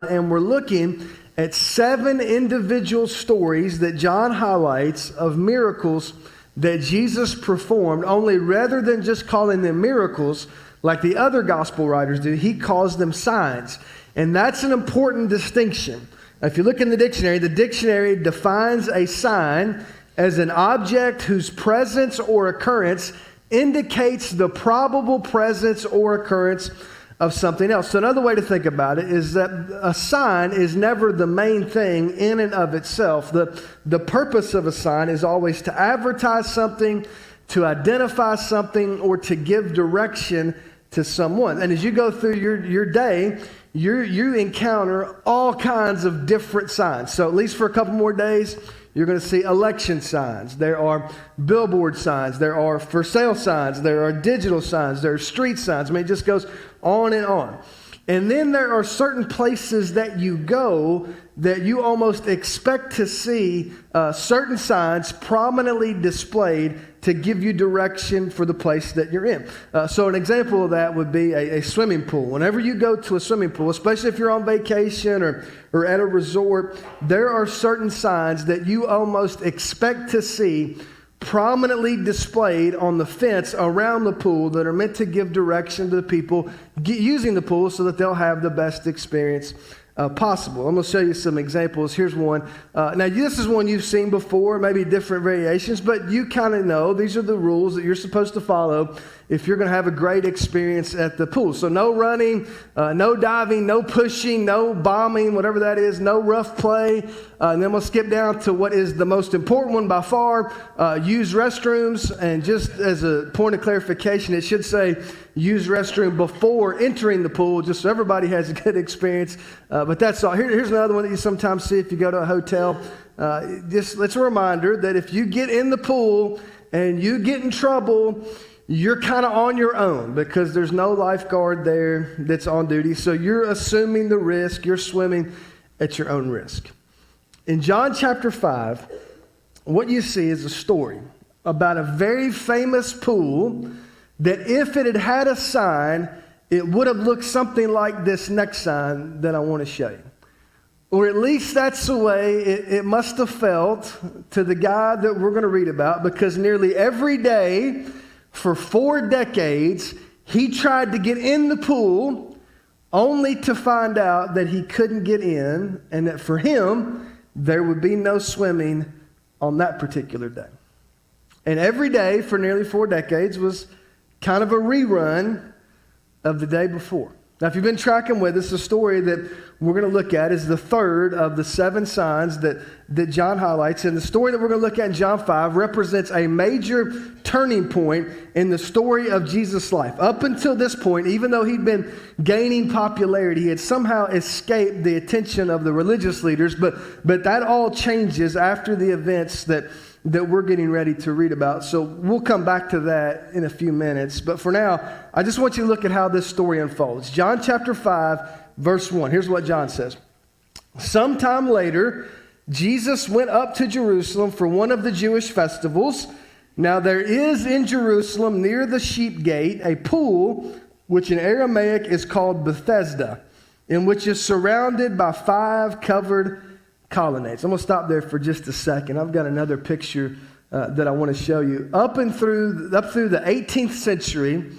And we're looking at 7 individual stories that John highlights of miracles that Jesus performed, only rather than just calling them miracles like the other gospel writers do, he calls them signs. And that's an important distinction. If you look in the dictionary defines a sign as an object whose presence or occurrence indicates the probable presence or occurrence of something else. So another way to think about it is that a sign is never the main thing in and of itself. The purpose of a sign is always to advertise something, to identify something, or to give direction to someone. And as you go through your day, you encounter all kinds of different signs. So at least for a couple more days, you're going to see election signs. There are billboard signs. There are for sale signs. There are digital signs. There are street signs. I mean, it just goes on and on. And then there are certain places that you go that you almost expect to see certain signs prominently displayed to give you direction for the place that you're in. So an example of that would be a swimming pool. Whenever you go to a swimming pool, especially if you're on vacation or at a resort, there are certain signs that you almost expect to see prominently displayed on the fence around the pool that are meant to give direction to the people using the pool so that they'll have the best experience possible. I'm going to show you some examples. Here's one. Now, this is one you've seen before, maybe different variations, but you kind of know these are the rules that you're supposed to follow if you're going to have a great experience at the pool. So no running, no diving, no pushing, no bombing, whatever that is, no rough play. And then we'll skip down to what is the most important one by far, use restrooms. And just as a point of clarification, it should say use restroom before entering the pool, just so everybody has a good experience. But that's all. Here's another one that you sometimes see if you go to a hotel. It's a reminder that if you get in the pool and you get in trouble, you're kind of on your own because there's no lifeguard there that's on duty. So you're assuming the risk. You're swimming at your own risk. In John chapter 5, what you see is a story about a very famous pool that if it had had a sign, it would have looked something like this next sign that I want to show you. Or at least that's the way it must have felt to the guy that we're going to read about, because nearly every day for 4 decades, he tried to get in the pool only to find out that he couldn't get in and that for him, there would be no swimming on that particular day. And every day for nearly 4 decades was kind of a rerun of the day before. Now, if you've been tracking with us, the story that we're going to look at is the third of the 7 signs that John highlights. And the story that we're going to look at in John 5 represents a major turning point in the story of Jesus' life. Up until this point, even though he'd been gaining popularity, he had somehow escaped the attention of the religious leaders. But that all changes after the events that we're getting ready to read about. So we'll come back to that in a few minutes. But for now, I just want you to look at how this story unfolds. John chapter 5, verse 1. Here's what John says. Sometime later, Jesus went up to Jerusalem for one of the Jewish festivals. Now there is in Jerusalem near the sheep gate a pool, which in Aramaic is called Bethesda, in which is surrounded by 5 covered colonnades. I'm going to stop there for just a second. I've got another picture that I want to show you. Up through the 18th century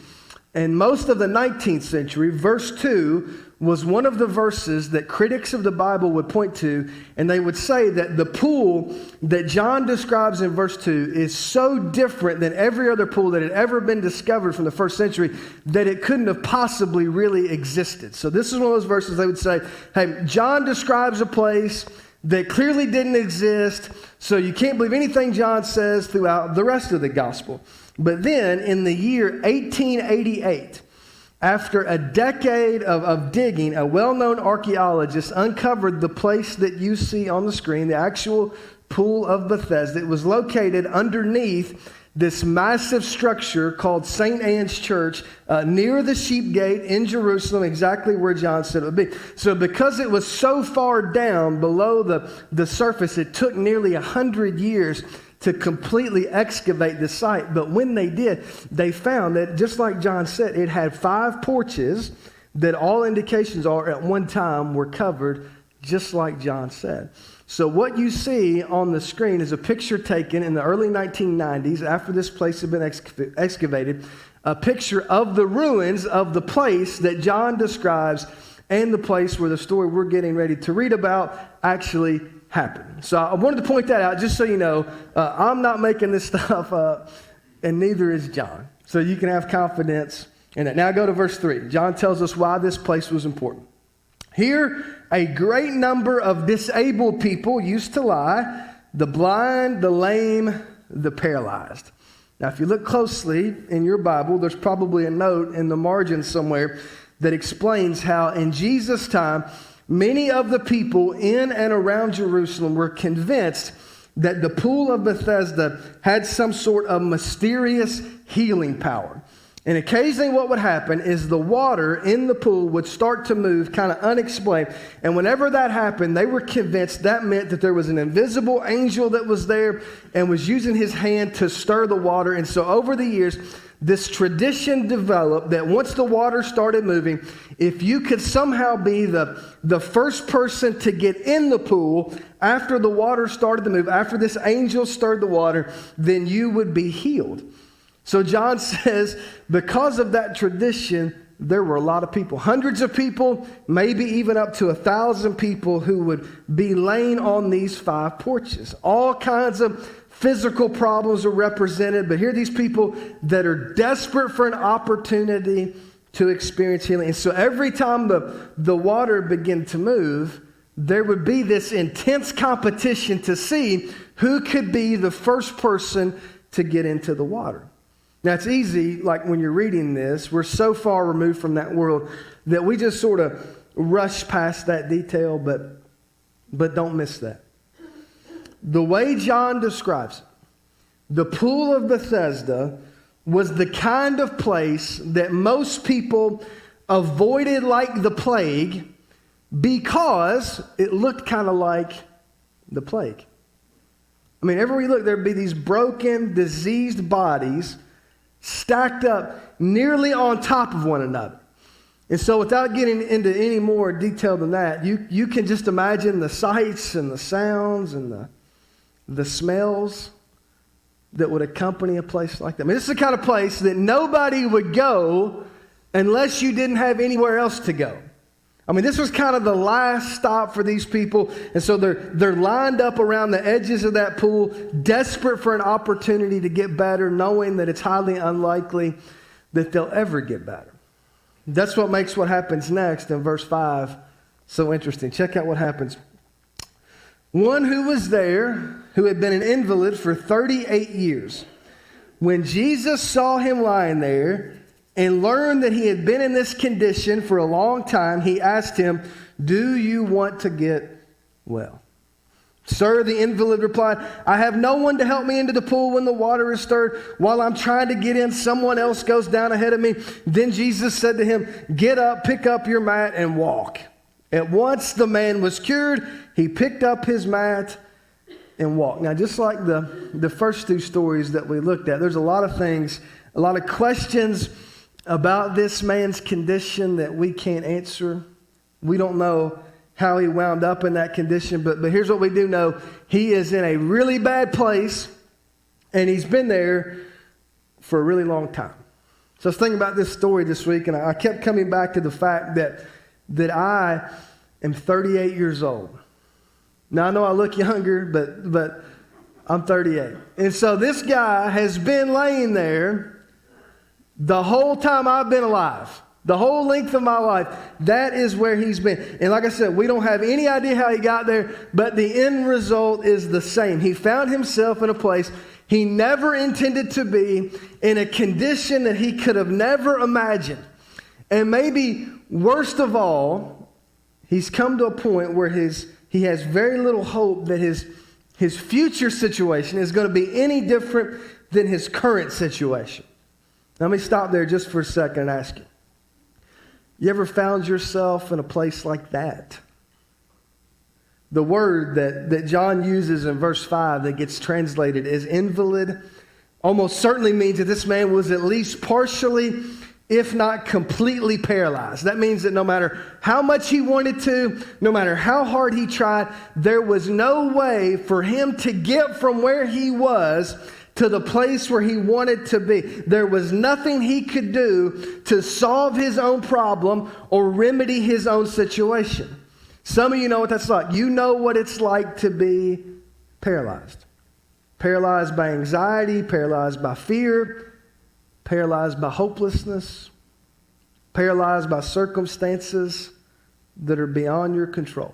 and most of the 19th century, verse 2 was one of the verses that critics of the Bible would point to, and they would say that the pool that John describes in verse 2 is so different than every other pool that had ever been discovered from the first century that it couldn't have possibly really existed. So this is one of those verses they would say, hey, John describes a place that clearly didn't exist, so you can't believe anything John says throughout the rest of the gospel. But then in the year 1888, after a decade of digging, a well-known archaeologist uncovered the place that you see on the screen, the actual pool of Bethesda. It was located underneath this massive structure called St. Anne's Church near the Sheep Gate in Jerusalem, exactly where John said it would be. So because it was so far down below the surface, it took nearly 100 years to completely excavate the site. But when they did, they found that, just like John said, it had 5 porches that all indications are at one time were covered, just like John said. So what you see on the screen is a picture taken in the early 1990s after this place had been excavated, a picture of the ruins of the place that John describes and the place where the story we're getting ready to read about actually happened. So I wanted to point that out just so you know. I'm not making this stuff up, and neither is John. So you can have confidence in that. Now go to verse 3. John tells us why this place was important. Here, a great number of disabled people used to lie, the blind, the lame, the paralyzed. Now, if you look closely in your Bible, there's probably a note in the margin somewhere that explains how in Jesus' time, many of the people in and around Jerusalem were convinced that the pool of Bethesda had some sort of mysterious healing power. And occasionally what would happen is the water in the pool would start to move kind of unexplained. And whenever that happened, they were convinced that meant that there was an invisible angel that was there and was using his hand to stir the water. And so over the years, this tradition developed that once the water started moving, if you could somehow be the first person to get in the pool after the water started to move, after this angel stirred the water, then you would be healed. So John says, because of that tradition, there were a lot of people, hundreds of people, maybe even up to 1,000 people who would be laying on these 5 porches. All kinds of physical problems are represented, but here are these people that are desperate for an opportunity to experience healing. And so every time the water began to move, there would be this intense competition to see who could be the first person to get into the water. Now, it's easy, like when you're reading this, we're so far removed from that world that we just sort of rush past that detail, but don't miss that. The way John describes it, the pool of Bethesda was the kind of place that most people avoided like the plague because it looked kind of like the plague. I mean, everywhere you look, there'd be these broken, diseased bodies stacked up nearly on top of one another. And so without getting into any more detail than that, you can just imagine the sights and the sounds and the smells that would accompany a place like that. I mean, this is the kind of place that nobody would go unless you didn't have anywhere else to go. I mean, this was kind of the last stop for these people. And so they're lined up around the edges of that pool, desperate for an opportunity to get better, knowing that it's highly unlikely that they'll ever get better. That's what makes what happens next in verse 5 so interesting. Check out what happens. One who was there, who had been an invalid for 38 years, when Jesus saw him lying there and learned that he had been in this condition for a long time, he asked him, "Do you want to get well?" "Sir," the invalid replied, "I have no one to help me into the pool when the water is stirred. While I'm trying to get in, someone else goes down ahead of me." Then Jesus said to him, "Get up, pick up your mat, and walk." At once the man was cured. He picked up his mat and walked. Now, just like the first 2 stories that we looked at, there's a lot of things, a lot of questions about this man's condition that we can't answer. We don't know how he wound up in that condition, but here's what we do know. He is in a really bad place, and he's been there for a really long time. So I was thinking about this story this week, and I kept coming back to the fact that I am 38 years old. Now, I know I look younger, but I'm 38. And so this guy has been laying there the whole time I've been alive. The whole length of my life, that is where he's been. And like I said, we don't have any idea how he got there, but the end result is the same. He found himself in a place he never intended to be, in a condition that he could have never imagined. And maybe worst of all, he's come to a point where he has very little hope that his future situation is going to be any different than his current situation. Let me stop there just for a second and ask you. You ever found yourself in a place like that? The word that John uses in verse 5 that gets translated as invalid almost certainly means that this man was at least partially if not completely paralyzed. That means that no matter how much he wanted to, no matter how hard he tried, there was no way for him to get from where he was to the place where he wanted to be. There was nothing he could do to solve his own problem or remedy his own situation. Some of you know what that's like. You know what it's like to be paralyzed. Paralyzed by anxiety, paralyzed by fear, paralyzed by hopelessness, paralyzed by circumstances that are beyond your control.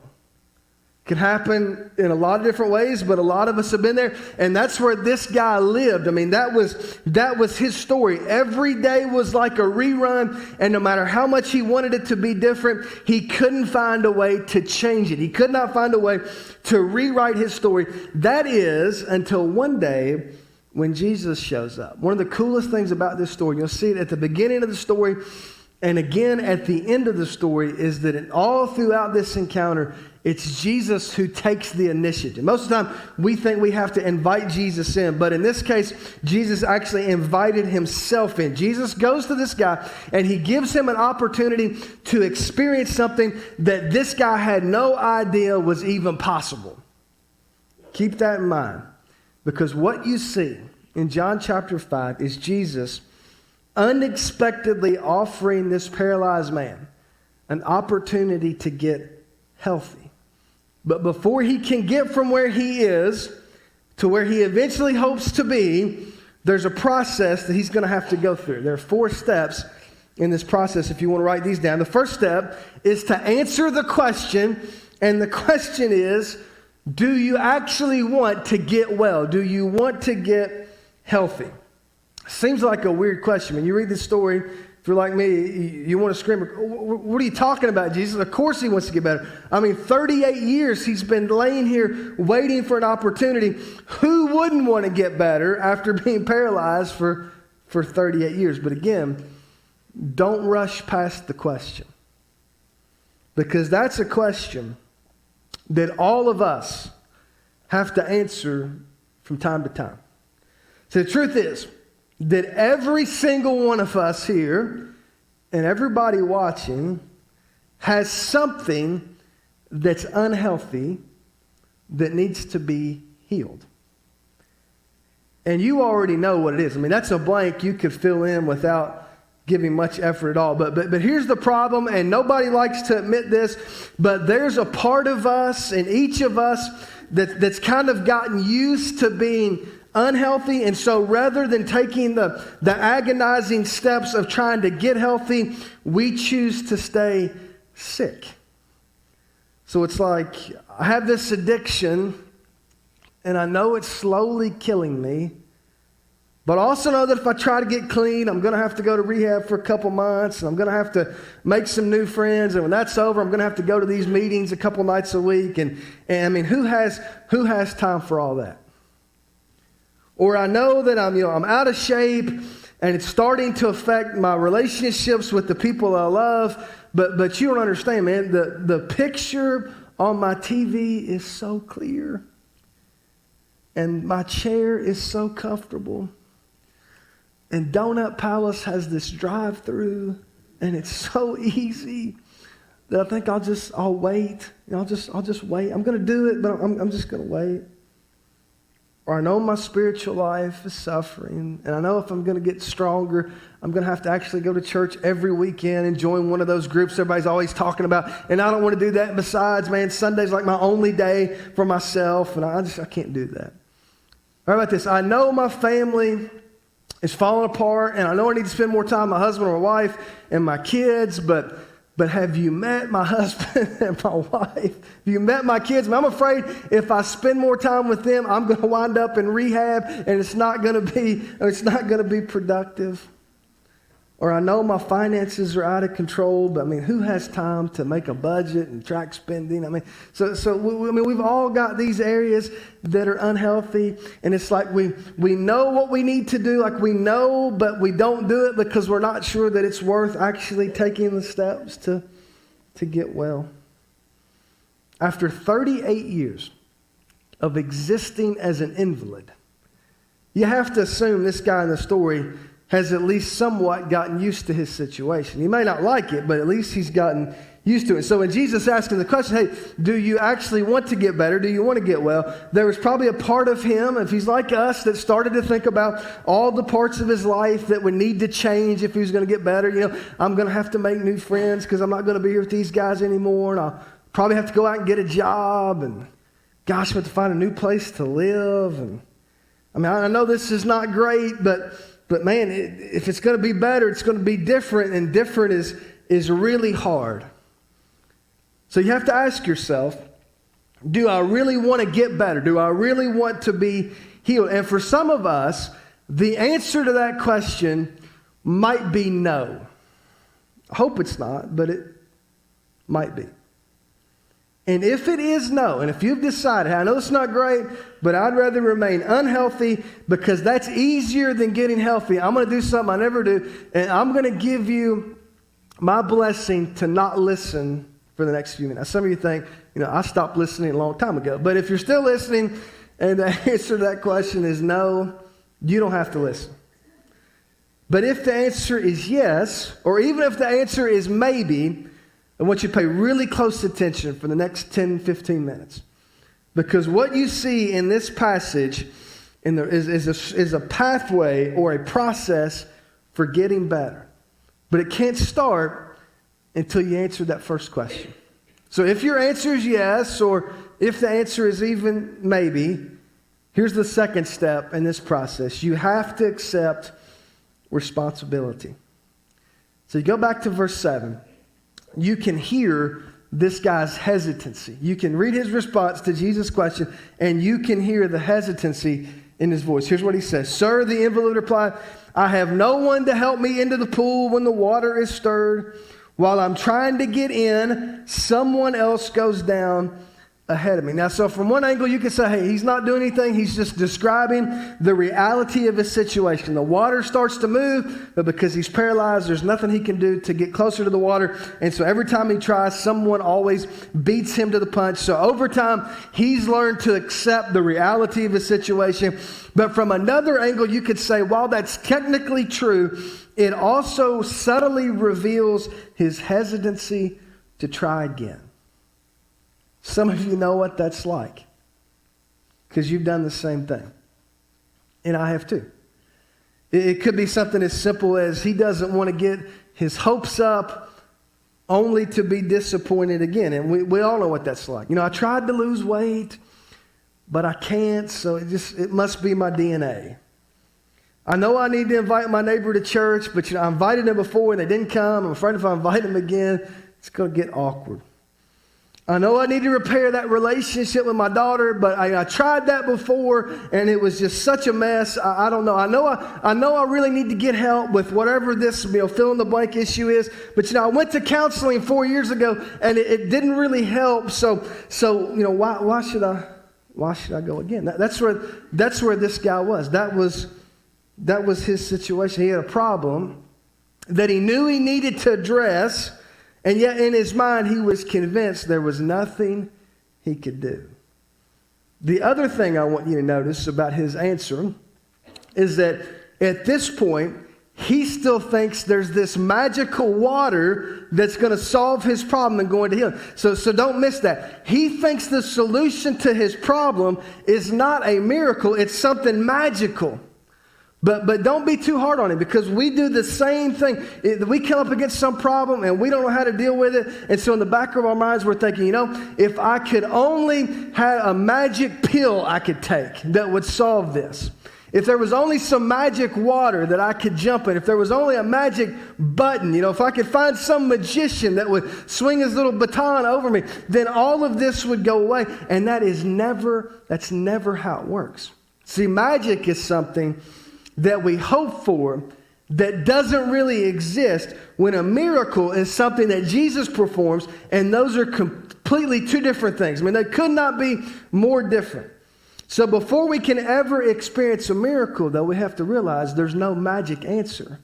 It can happen in a lot of different ways, but a lot of us have been there, and that's where this guy lived. I mean, that was his story. Every day was like a rerun, and no matter how much he wanted it to be different, he couldn't find a way to change it. He could not find a way to rewrite his story. That is, until one day when Jesus shows up. One of the coolest things about this story, you'll see it at the beginning of the story and again at the end of the story, is that all throughout this encounter, it's Jesus who takes the initiative. Most of the time, we think we have to invite Jesus in, but in this case, Jesus actually invited himself in. Jesus goes to this guy, and he gives him an opportunity to experience something that this guy had no idea was even possible. Keep that in mind. Because what you see in John chapter 5 is Jesus unexpectedly offering this paralyzed man an opportunity to get healthy. But before he can get from where he is to where he eventually hopes to be, there's a process that he's going to have to go through. There are 4 steps in this process if you want to write these down. The first step is to answer the question, and the question is, do you actually want to get well? Do you want to get healthy? Seems like a weird question. When you read this story, if you're like me, you want to scream, what are you talking about, Jesus? Of course he wants to get better. I mean, 38 years he's been laying here waiting for an opportunity. Who wouldn't want to get better after being paralyzed for 38 years? But again, don't rush past the question. Because that's a question that all of us have to answer from time to time. So the truth is that every single one of us here and everybody watching has something that's unhealthy that needs to be healed. And you already know what it is. I mean, that's a blank you could fill in without giving much effort at all. But here's the problem, and nobody likes to admit this, but there's a part of us and each of us that's kind of gotten used to being unhealthy. And so rather than taking the agonizing steps of trying to get healthy, we choose to stay sick. So it's like, I have this addiction, and I know it's slowly killing me. But I also know that if I try to get clean, I'm going to have to go to rehab for a couple months, and I'm going to have to make some new friends. And when that's over, I'm going to have to go to these meetings a couple nights a week. And I mean, who has time for all that? Or I know that I'm out of shape, and it's starting to affect my relationships with the people I love. But you don't understand, man. The picture on my TV is so clear, and my chair is so comfortable. And Donut Palace has this drive-through, and it's so easy that I think I'll wait. I'll just wait. I'm going to do it, but I'm just going to wait. Or I know my spiritual life is suffering, and I know if I'm going to get stronger, I'm going to have to actually go to church every weekend and join one of those groups everybody's always talking about. And I don't want to do that. Besides, man, Sunday's like my only day for myself, and I can't do that. How about this? I know my family is falling apart, and I know I need to spend more time with my husband or my wife and my kids, but have you met my husband and my wife? Have you met my kids? I'm afraid if I spend more time with them, I'm going to wind up in rehab, and it's not going to be productive. Or I know my finances are out of control, but I mean, who has time to make a budget and track spending? I mean, we've all got these areas that are unhealthy, and it's like we know what we need to do, like we know, but we don't do it because we're not sure that it's worth actually taking the steps to get well. After 38 years of existing as an invalid, you have to assume this guy in the story has at least somewhat gotten used to his situation. He may not like it, but at least he's gotten used to it. So when Jesus asking the question, hey, do you actually want to get better? Do you want to get well? There was probably a part of him, if he's like us, that started to think about all the parts of his life that would need to change if he was going to get better. I'm going to have to make new friends because I'm not going to be here with these guys anymore. And I'll probably have to go out and get a job. And gosh, I have to find a new place to live. And I know this is not great, but man, if it's going to be better, it's going to be different. And different is really hard. So you have to ask yourself, do I really want to get better? Do I really want to be healed? And for some of us, the answer to that question might be no. I hope it's not, but it might be. And if it is no, and if you've decided, I know it's not great, but I'd rather remain unhealthy because that's easier than getting healthy. I'm going to do something I never do, and I'm going to give you my blessing to not listen for the next few minutes. Some of you think, I stopped listening a long time ago. But if you're still listening and the answer to that question is no, you don't have to listen. But if the answer is yes, or even if the answer is maybe, I want you to pay really close attention for the next 10, 15 minutes. Because what you see in this passage is a pathway or a process for getting better. But it can't start until you answer that first question. So if your answer is yes, or if the answer is even maybe, here's the second step in this process. You have to accept responsibility. So you go back to verse 7. You can hear this guy's hesitancy. You can read his response to Jesus' question, and you can hear the hesitancy in his voice. Here's what he says. Sir, the invalid replied, I have no one to help me into the pool when the water is stirred. While I'm trying to get in, someone else goes down ahead of me. Now, so from one angle, you could say, hey, he's not doing anything. He's just describing the reality of his situation. The water starts to move, but because he's paralyzed, there's nothing he can do to get closer to the water. And so every time he tries, someone always beats him to the punch. So over time, he's learned to accept the reality of his situation. But from another angle, you could say, while that's technically true, it also subtly reveals his hesitancy to try again. Some of you know what that's like because you've done the same thing. And I have too. It could be something as simple as he doesn't want to get his hopes up only to be disappointed again. And we all know what that's like. I tried to lose weight, but I can't, so it must be my DNA. I know I need to invite my neighbor to church, but I invited them before and they didn't come. I'm afraid if I invite them again, it's going to get awkward. I know I need to repair that relationship with my daughter, but I tried that before and it was just such a mess. I don't know. I know I really need to get help with whatever this fill in the blank issue is. But I went to counseling 4 years ago and it didn't really help. So why should I go again? That's where this guy was. That was his situation. He had a problem that he knew he needed to address. And yet in his mind, he was convinced there was nothing he could do. The other thing I want you to notice about his answer is that at this point, he still thinks there's this magical water that's going to solve his problem and going to heal him. So don't miss that. He thinks the solution to his problem is not a miracle. It's something magical. But don't be too hard on him because we do the same thing. We come up against some problem and we don't know how to deal with it. And so in the back of our minds, we're thinking, if I could only have a magic pill I could take that would solve this. If there was only some magic water that I could jump in, if there was only a magic button, if I could find some magician that would swing his little baton over me, then all of this would go away. And that's never how it works. See, magic is something that we hope for that doesn't really exist, when a miracle is something that Jesus performs, and those are completely two different things. They could not be more different. So before we can ever experience a miracle, though, we have to realize there's no magic answer.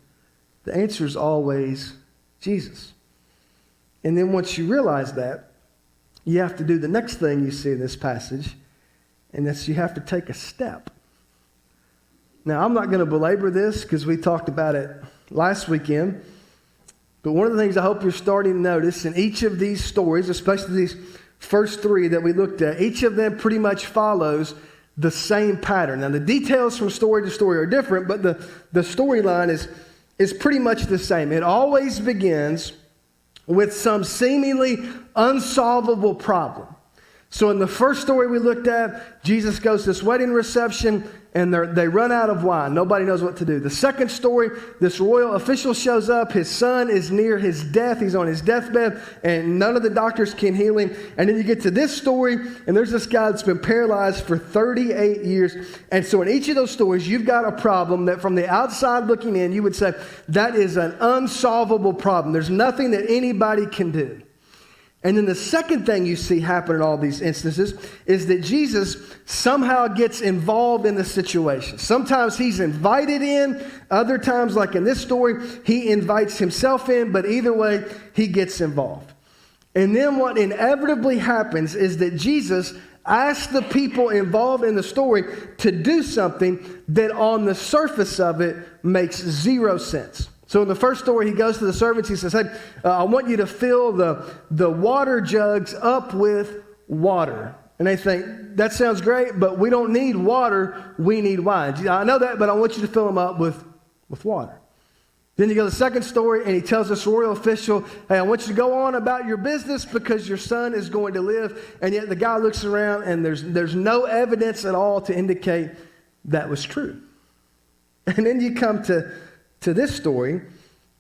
The answer is always Jesus. And then once you realize that, you have to do the next thing you see in this passage, and that's you have to take a step. Now, I'm not going to belabor this because we talked about it last weekend. But one of the things I hope you're starting to notice in each of these stories, especially these first three that we looked at, each of them pretty much follows the same pattern. Now, the details from story to story are different, but the storyline is pretty much the same. It always begins with some seemingly unsolvable problem. So in the first story we looked at, Jesus goes to this wedding reception and they run out of wine. Nobody knows what to do. The second story, this royal official shows up. His son is near his death. He's on his deathbed and none of the doctors can heal him. And then you get to this story and there's this guy that's been paralyzed for 38 years. And so in each of those stories, you've got a problem that from the outside looking in, you would say that is an unsolvable problem. There's nothing that anybody can do. And then the second thing you see happen in all these instances is that Jesus somehow gets involved in the situation. Sometimes he's invited in. Other times, like in this story, he invites himself in. But either way, he gets involved. And then what inevitably happens is that Jesus asks the people involved in the story to do something that on the surface of it makes zero sense. So in the first story, he goes to the servants. He says, hey, I want you to fill the water jugs up with water. And they think, that sounds great, but we don't need water. We need wine. I know that, but I want you to fill them up with water. Then you go to the second story, and he tells this royal official, hey, I want you to go on about your business because your son is going to live. And yet the guy looks around, and there's no evidence at all to indicate that was true. And then you come to this story,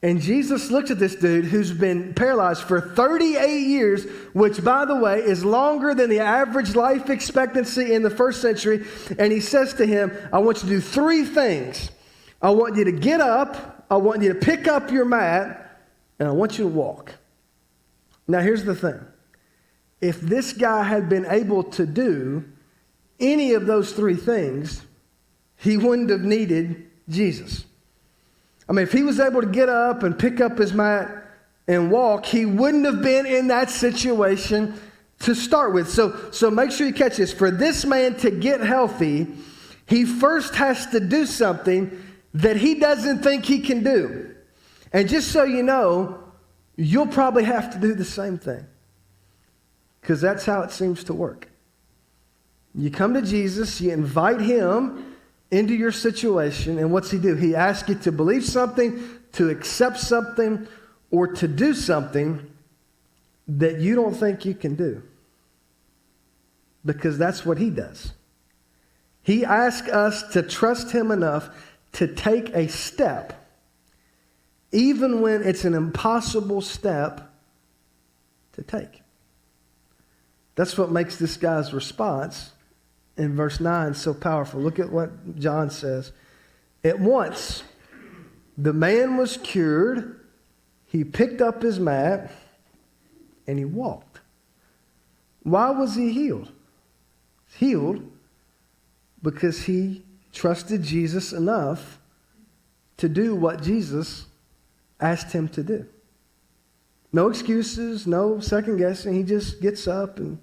and Jesus looks at this dude who's been paralyzed for 38 years, which, by the way, is longer than the average life expectancy in the first century, and he says to him, I want you to do three things. I want you to get up, I want you to pick up your mat, and I want you to walk. Now, here's the thing. If this guy had been able to do any of those three things, he wouldn't have needed Jesus. I mean, if he was able to get up and pick up his mat and walk, he wouldn't have been in that situation to start with. So make sure you catch this. For this man to get healthy, he first has to do something that he doesn't think he can do. And just so you know, you'll probably have to do the same thing. Because that's how it seems to work. You come to Jesus, you invite him into your situation, and what's he do? He asks you to believe something, to accept something, or to do something that you don't think you can do. Because that's what he does. He asks us to trust him enough to take a step, even when it's an impossible step to take. That's what makes this guy's response in verse 9 so powerful. Look at what John says. At once, the man was cured. He picked up his mat and he walked. Why was he healed? Healed because he trusted Jesus enough to do what Jesus asked him to do. No excuses, no second guessing. He just gets up and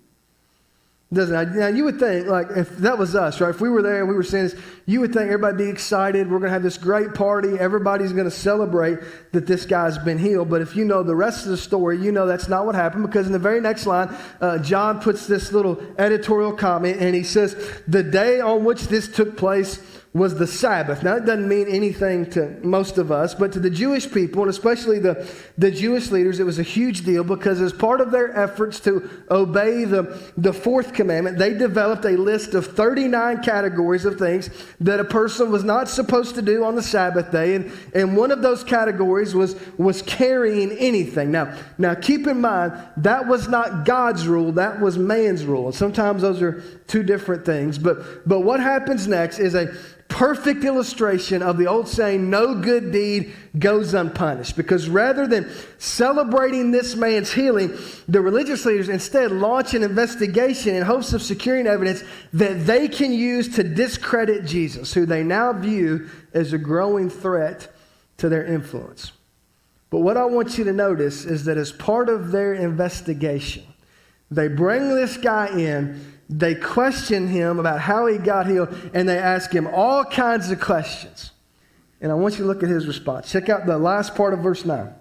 doesn't. Now, you would think, like, if that was us, right? If we were there and we were saying this, you would think everybody would be excited. We're going to have this great party. Everybody's going to celebrate that this guy's been healed. But if you know the rest of the story, you know that's not what happened, because in the very next line, John puts this little editorial comment, and he says, the day on which this took place was the Sabbath. Now, it doesn't mean anything to most of us, but to the Jewish people, and especially the Jewish leaders, it was a huge deal, because as part of their efforts to obey the fourth commandment, they developed a list of 39 categories of things that a person was not supposed to do on the Sabbath day, and one of those categories was carrying anything. Now keep in mind, that was not God's rule, that was man's rule. And sometimes those are two different things, but what happens next is a perfect illustration of the old saying, no good deed goes unpunished. Because rather than celebrating this man's healing, the religious leaders instead launch an investigation in hopes of securing evidence that they can use to discredit Jesus, who they now view as a growing threat to their influence. But what I want you to notice is that as part of their investigation, they bring this guy in they question him about how he got healed, and they ask him all kinds of questions. And I want you to look at his response. Check out the last part of verse 9.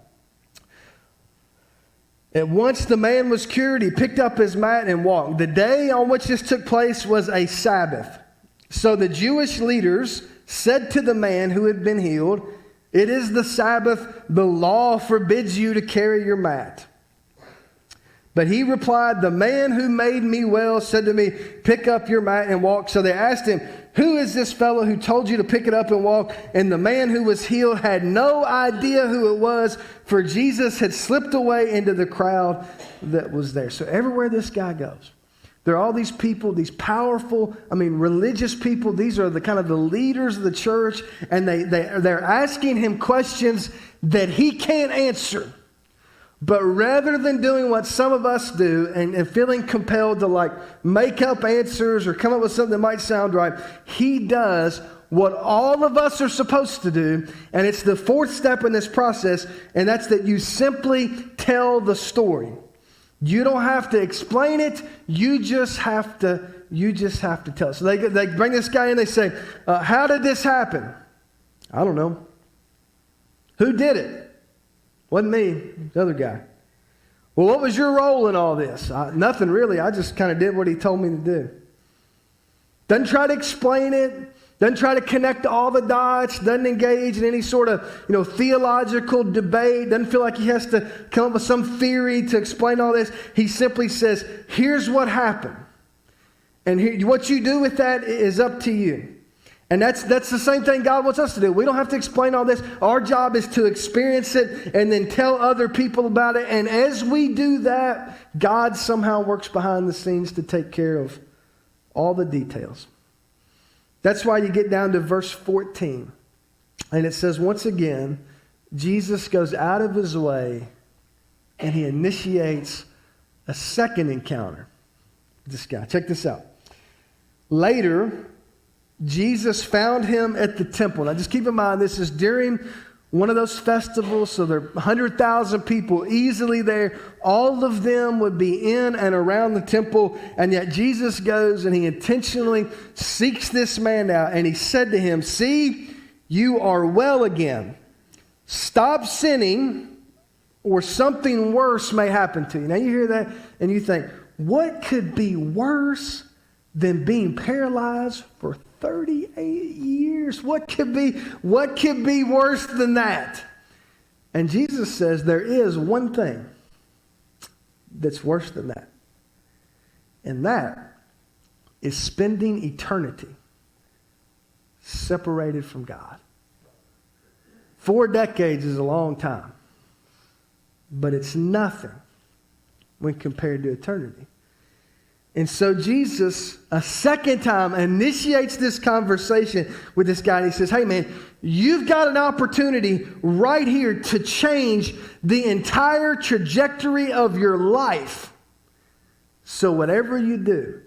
At once the man was cured. He picked up his mat and walked. The day on which this took place was a Sabbath. So the Jewish leaders said to the man who had been healed, "It is the Sabbath. The law forbids you to carry your mat." But he replied, "The man who made me well said to me, 'Pick up your mat and walk.'" So they asked him, "Who is this fellow who told you to pick it up and walk?" And the man who was healed had no idea who it was, for Jesus had slipped away into the crowd that was there. So everywhere this guy goes, there are all these people, these powerful, religious people. These are the kind of the leaders of the church, and they're asking him questions that he can't answer. But rather than doing what some of us do and feeling compelled to make up answers or come up with something that might sound right, he does what all of us are supposed to do. And it's the fourth step in this process, and that's that you simply tell the story. You don't have to explain it. You just have to tell it. So they bring this guy in. They say, "How did this happen?" "I don't know." "Who did it?" "Wasn't me, the other guy." "Well, what was your role in all this?" "Nothing really. I just kind of did what he told me to do." Doesn't try to explain it. Doesn't try to connect all the dots. Doesn't engage in any sort of theological debate. Doesn't feel like he has to come up with some theory to explain all this. He simply says, "Here's what happened. And what you do with that is up to you." And that's the same thing God wants us to do. We don't have to explain all this. Our job is to experience it and then tell other people about it. And as we do that, God somehow works behind the scenes to take care of all the details. That's why you get down to verse 14. And it says, once again, Jesus goes out of his way and he initiates a second encounter with this guy. Check this out. Later, Jesus found him at the temple. Now just keep in mind, this is during one of those festivals, so there are 100,000 people easily there. All of them would be in and around the temple, and yet Jesus goes and he intentionally seeks this man out, and he said to him, "See, you are well again. Stop sinning, or something worse may happen to you." Now you hear that, and you think, what could be worse than being paralyzed for 38 years? What could be worse than that? And Jesus says there is one thing that's worse than that. And that is spending eternity separated from God. 4 decades is a long time, but it's nothing when compared to eternity. And so Jesus, a second time, initiates this conversation with this guy. And he says, "Hey man, you've got an opportunity right here to change the entire trajectory of your life. So whatever you do,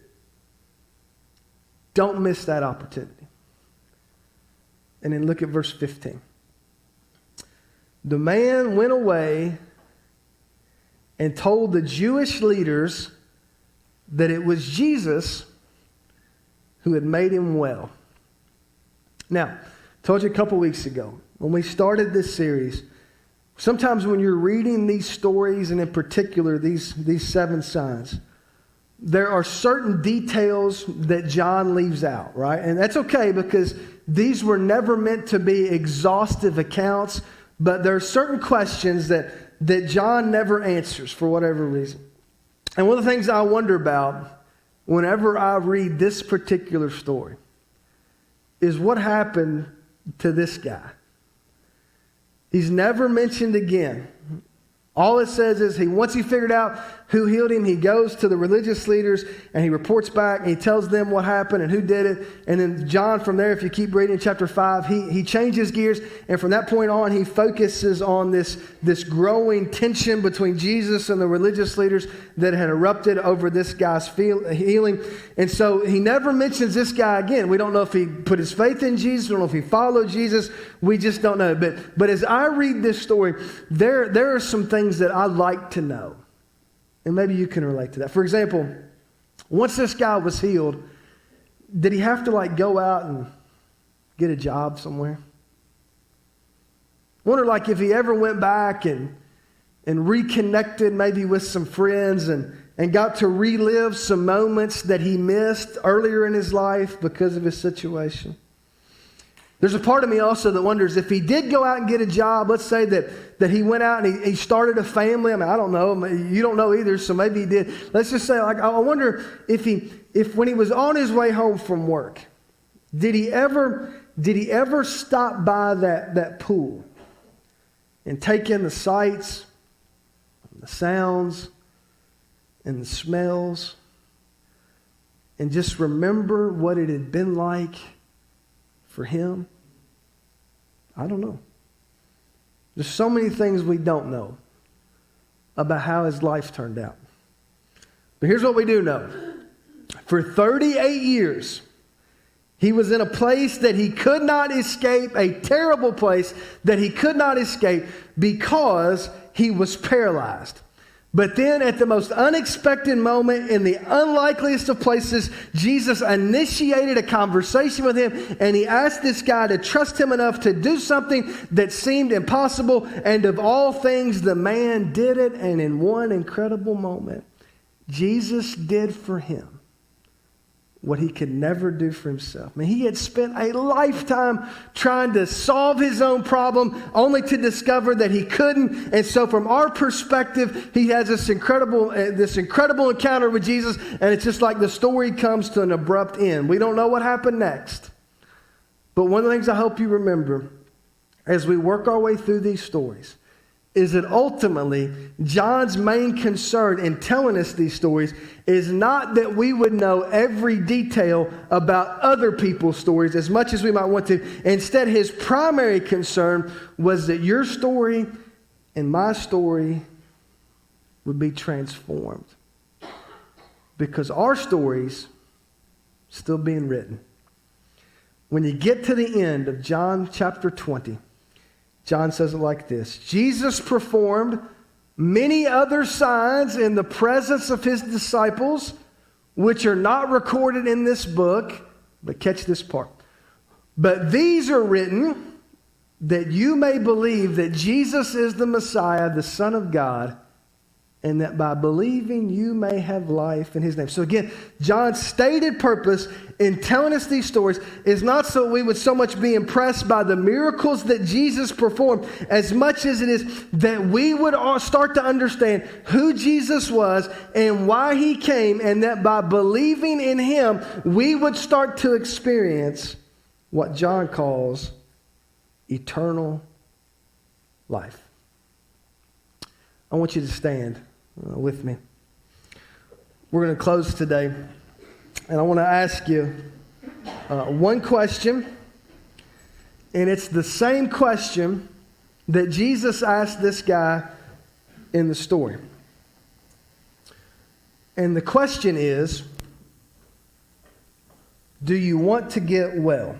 don't miss that opportunity." And then look at verse 15. The man went away and told the Jewish leaders that it was Jesus who had made him well. Now, I told you a couple weeks ago, when we started this series, sometimes when you're reading these stories, and in particular these 7 signs, there are certain details that John leaves out, right? And that's okay, because these were never meant to be exhaustive accounts, but there are certain questions that John never answers for whatever reason. And one of the things I wonder about whenever I read this particular story is what happened to this guy. He's never mentioned again. All it says is once he figured out who healed him, he goes to the religious leaders and he reports back and he tells them what happened and who did it. And then John, from there, if you keep reading chapter 5, he changes gears. And from that point on, he focuses on this growing tension between Jesus and the religious leaders that had erupted over this guy's healing. And so he never mentions this guy again. We don't know if he put his faith in Jesus. We don't know if he followed Jesus. We just don't know. But as I read this story, there are some things that I like to know. And maybe you can relate to that. For example, Once this guy was healed, did he have to like go out and get a job somewhere? I wonder like if he ever went back and reconnected maybe with some friends and got to relive some moments that he missed earlier in his life because of his situation. There's a part of me also that wonders if he did go out and get a job, let's say that he went out and he started a family. I mean, I don't know. You don't know either, so maybe he did. Let's just say, like, I wonder if when he was on his way home from work, did he ever stop by that pool and take in the sights, the sounds, and the smells, and just remember what it had been like for him? I don't know. There's so many things we don't know about how his life turned out. But here's what we do know. For 38 years, he was in a place that he could not escape, a terrible place that he could not escape because he was paralyzed. But then at the most unexpected moment, in the unlikeliest of places, Jesus initiated a conversation with him, and he asked this guy to trust him enough to do something that seemed impossible. And of all things, the man did it, and in one incredible moment, Jesus did for him what he could never do for himself. I mean, he had spent a lifetime trying to solve his own problem, only to discover that he couldn't. And so from our perspective, he has this incredible encounter with Jesus, and it's just like the story comes to an abrupt end. We don't know what happened next. But one of the things I hope you remember as we work our way through these stories is that ultimately John's main concern in telling us these stories is not that we would know every detail about other people's stories as much as we might want to. Instead, his primary concern was that your story and my story would be transformed, because our story's still being written. When you get to the end of John chapter 20, John says it like this: Jesus performed many other signs in the presence of his disciples, which are not recorded in this book. But catch this part. But these are written that you may believe that Jesus is the Messiah, the Son of God, and that by believing you may have life in his name. So again, John's stated purpose in telling us these stories is not so we would so much be impressed by the miracles that Jesus performed, as much as it is that we would all start to understand who Jesus was and why he came, and that by believing in him, we would start to experience what John calls eternal life. I want you to stand with me. We're going to close today, and I want to ask you one question, and it's the same question that Jesus asked this guy in the story. And the question is, do you want to get well?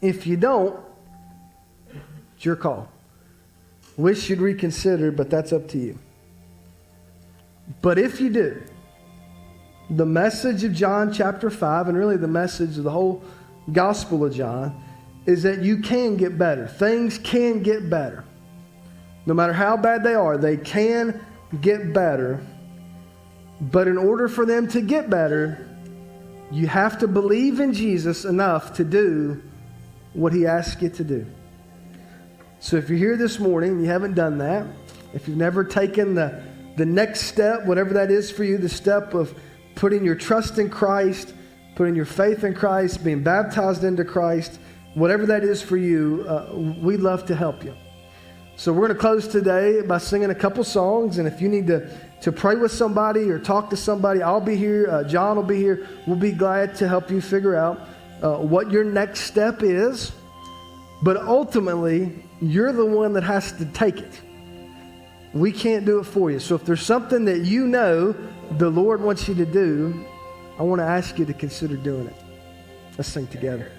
If you don't, it's your call. Wish you'd reconsider, but that's up to you. But if you do, the message of John chapter 5, and really the message of the whole Gospel of John, is that you can get better. Things can get better. No matter how bad they are, they can get better. But in order for them to get better, you have to believe in Jesus enough to do what he asks you to do. So if you're here this morning and you haven't done that, if you've never taken the next step, whatever that is for you, the step of putting your trust in Christ, putting your faith in Christ, being baptized into Christ, whatever that is for you, we'd love to help you. So we're going to close today by singing a couple songs, and if you need to pray with somebody or talk to somebody, I'll be here, John will be here. We'll be glad to help you figure out what your next step is. But ultimately, you're the one that has to take it. We can't do it for you. So if there's something that you know the Lord wants you to do, I want to ask you to consider doing it. Let's sing together.